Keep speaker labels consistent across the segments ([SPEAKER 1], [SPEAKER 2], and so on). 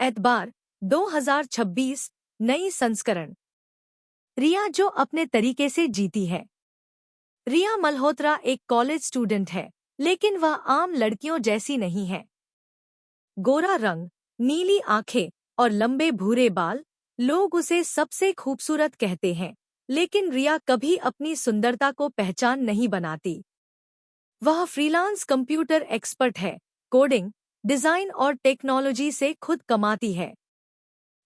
[SPEAKER 1] एतबार 2026 नई संस्करण। रिया जो अपने तरीके से जीती है। रिया मल्होत्रा एक कॉलेज स्टूडेंट है, लेकिन वह आम लड़कियों जैसी नहीं है। गोरा रंग, नीली आंखें और लंबे भूरे बाल, लोग उसे सबसे खूबसूरत कहते हैं, लेकिन रिया कभी अपनी सुंदरता को पहचान नहीं बनाती। वह फ्रीलांस कंप्यूटर एक्सपर्ट है, कोडिंग, डिजाइन और टेक्नोलॉजी से खुद कमाती है।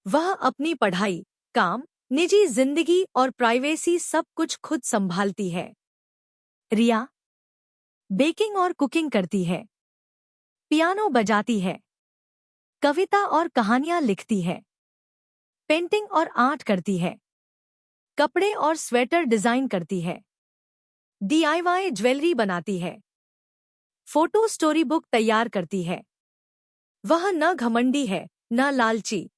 [SPEAKER 1] वह अपनी पढ़ाई, काम, निजी जिंदगी और प्राइवेसी सब कुछ खुद संभालती है। रिया बेकिंग और कुकिंग करती है, पियानो बजाती है, कविता और कहानियां लिखती है, पेंटिंग और आर्ट करती है, कपड़े और स्वेटर डिजाइन करती है, DIY ज्वेलरी बनाती है, फोटो स्टोरी बुक तैयार करती है। वह न घमंडी है, न लालची।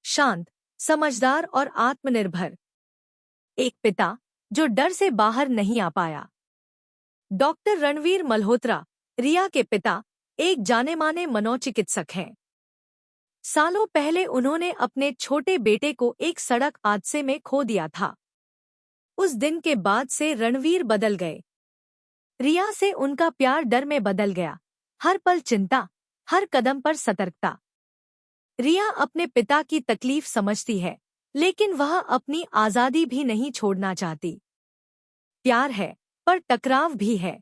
[SPEAKER 1] शांत, समझदार और आत्मनिर्भर। एक पिता जो डर से बाहर नहीं आ पाया। डॉक्टर रणवीर मल्होत्रा, रिया के पिता, एक जाने-माने मनोचिकित्सक हैं। सालों पहले उन्होंने अपने छोटे बेटे को एक सड़क हादसे में खो दिया था। उस दिन के बाद से रणवीर बदल गए। रिया से उनका प्यार डर में बदल गया, हर पल चिंता, हर कदम पर सतर्कता। रिया अपने पिता की तकलीफ समझती है, लेकिन वह अपनी आजादी भी नहीं छोड़ना चाहती। प्यार है, पर टकराव भी है।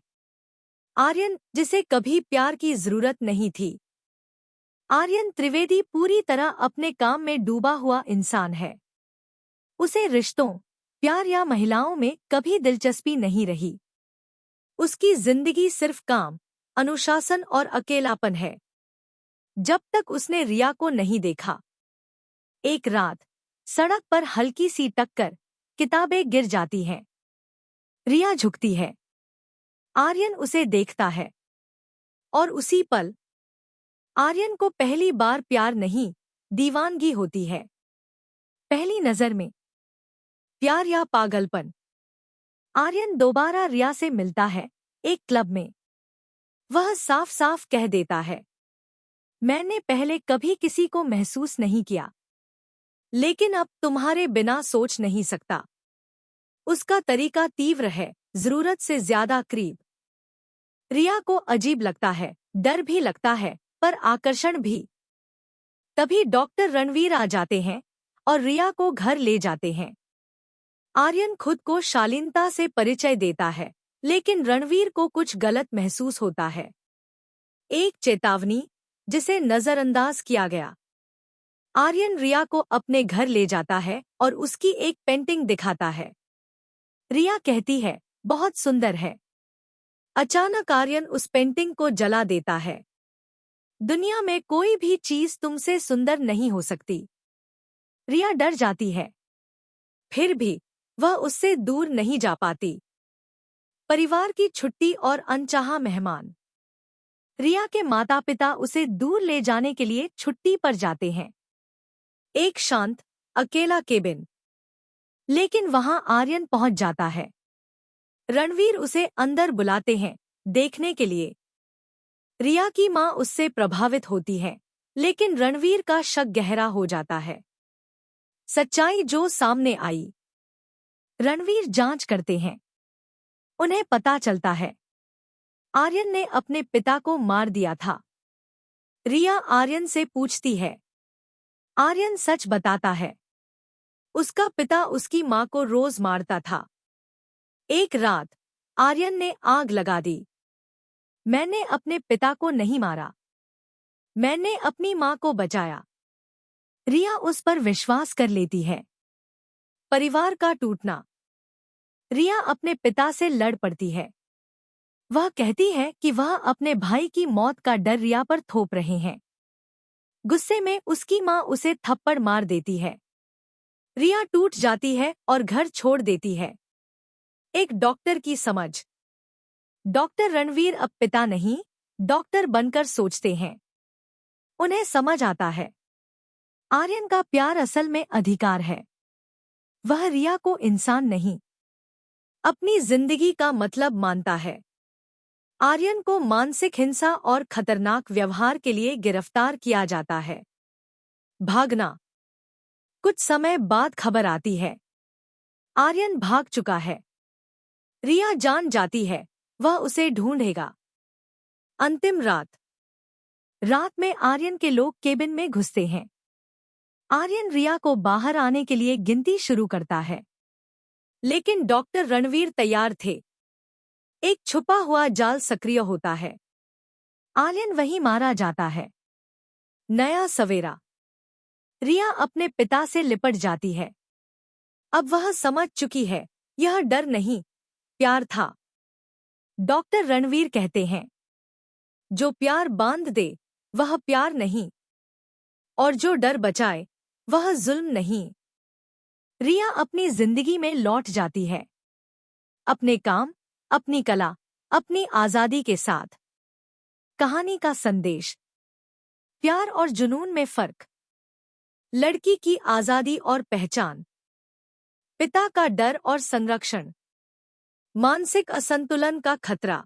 [SPEAKER 1] आर्यन, जिसे कभी प्यार की जरूरत नहीं थी। आर्यन त्रिवेदी पूरी तरह अपने काम में डूबा हुआ इंसान है। उसे रिश्तों, प्यार या महिलाओं में कभी दिलचस्पी नहीं रही। उसकी जिंदगी सिर्फ काम, अनुशासन और अकेलापन है। जब तक उसने रिया को नहीं देखा। एक रात सड़क पर हल्की सी टक्कर, किताबें गिर जाती हैं। रिया झुकती है। आर्यन उसे देखता है। और उसी पल आर्यन को पहली बार प्यार नहीं, दीवानगी होती है। पहली नजर में प्यार या पागलपन। आर्यन दोबारा रिया से मिलता है, एक क्लब में। वह साफ साफ कह देता है, मैंने पहले कभी किसी को महसूस नहीं किया, लेकिन अब तुम्हारे बिना सोच नहीं सकता। उसका तरीका तीव्र है, जरूरत से ज्यादा करीब। रिया को अजीब लगता है, डर भी लगता है, पर आकर्षण भी। तभी डॉक्टर रणवीर आ जाते हैं और रिया को घर ले जाते हैं। आर्यन खुद को शालीनता से परिचय देता है, लेकिन रणवीर को कुछ गलत महसूस होता है। एक चेतावनी, जिसे नजरअंदाज किया गया। आर्यन रिया को अपने घर ले जाता है और उसकी एक पेंटिंग दिखाता है। रिया कहती है, बहुत सुंदर है। अचानक आर्यन उस पेंटिंग को जला देता है। दुनिया में कोई भी चीज तुमसे सुंदर नहीं हो सकती। रिया डर जाती है। फिर भी वह उससे दूर नहीं जा पाती। परिवार की छुट्टी और अनचाहा मेहमान। रिया के माता पिता उसे दूर ले जाने के लिए छुट्टी पर जाते हैं। एक शांत, अकेला केबिन। लेकिन वहां आर्यन पहुंच जाता है। रणवीर उसे अंदर बुलाते हैं, देखने के लिए। रिया की मां उससे प्रभावित होती है, लेकिन रणवीर का शक गहरा हो जाता है। सच्चाई जो सामने आई। रणवीर जांच करते हैं। उन्हें पता चलता है, आर्यन ने अपने पिता को मार दिया था। रिया आर्यन से पूछती है। आर्यन सच बताता है। उसका पिता उसकी मां को रोज मारता था। एक रात आर्यन ने आग लगा दी। मैंने अपने पिता को नहीं मारा, मैंने अपनी मां को बचाया। रिया उस पर विश्वास कर लेती है। परिवार का टूटना। रिया अपने पिता से लड़ पड़ती है। वह कहती है कि वह अपने भाई की मौत का डर रिया पर थोप रहे हैं। गुस्से में उसकी मां उसे थप्पड़ मार देती है। रिया टूट जाती है और घर छोड़ देती है। एक डॉक्टर की समझ। डॉक्टर रणवीर अब पिता नहीं, डॉक्टर बनकर सोचते हैं। उन्हें समझ आता है, आर्यन का प्यार असल में अधिकार है। वह रिया को इंसान नहीं, अपनी जिंदगी का मतलब मानता है। आर्यन को मानसिक हिंसा और खतरनाक व्यवहार के लिए गिरफ्तार किया जाता है। भागना। कुछ समय बाद खबर आती है, आर्यन भाग चुका है। रिया जान जाती है वह उसे ढूंढेगा। अंतिम रात। रात में आर्यन के लोग केबिन में घुसते हैं। आर्यन रिया को बाहर आने के लिए गिनती शुरू करता है, लेकिन डॉक्टर रणवीर तैयार थे। एक छुपा हुआ जाल सक्रिय होता है। आर्यन वहीं मारा जाता है। नया सवेरा। रिया अपने पिता से लिपट जाती है। अब वह समझ चुकी है, यह डर नहीं, प्यार था। डॉक्टर रणवीर कहते हैं, जो प्यार बांध दे वह प्यार नहीं, और जो डर बचाए वह जुल्म नहीं। रिया अपनी जिंदगी में लौट जाती है, अपने काम, अपनी कला, अपनी आजादी के साथ। कहानी का संदेश। प्यार और जुनून में फर्क। लड़की की आजादी और पहचान। पिता का डर और संरक्षण। मानसिक असंतुलन का खतरा।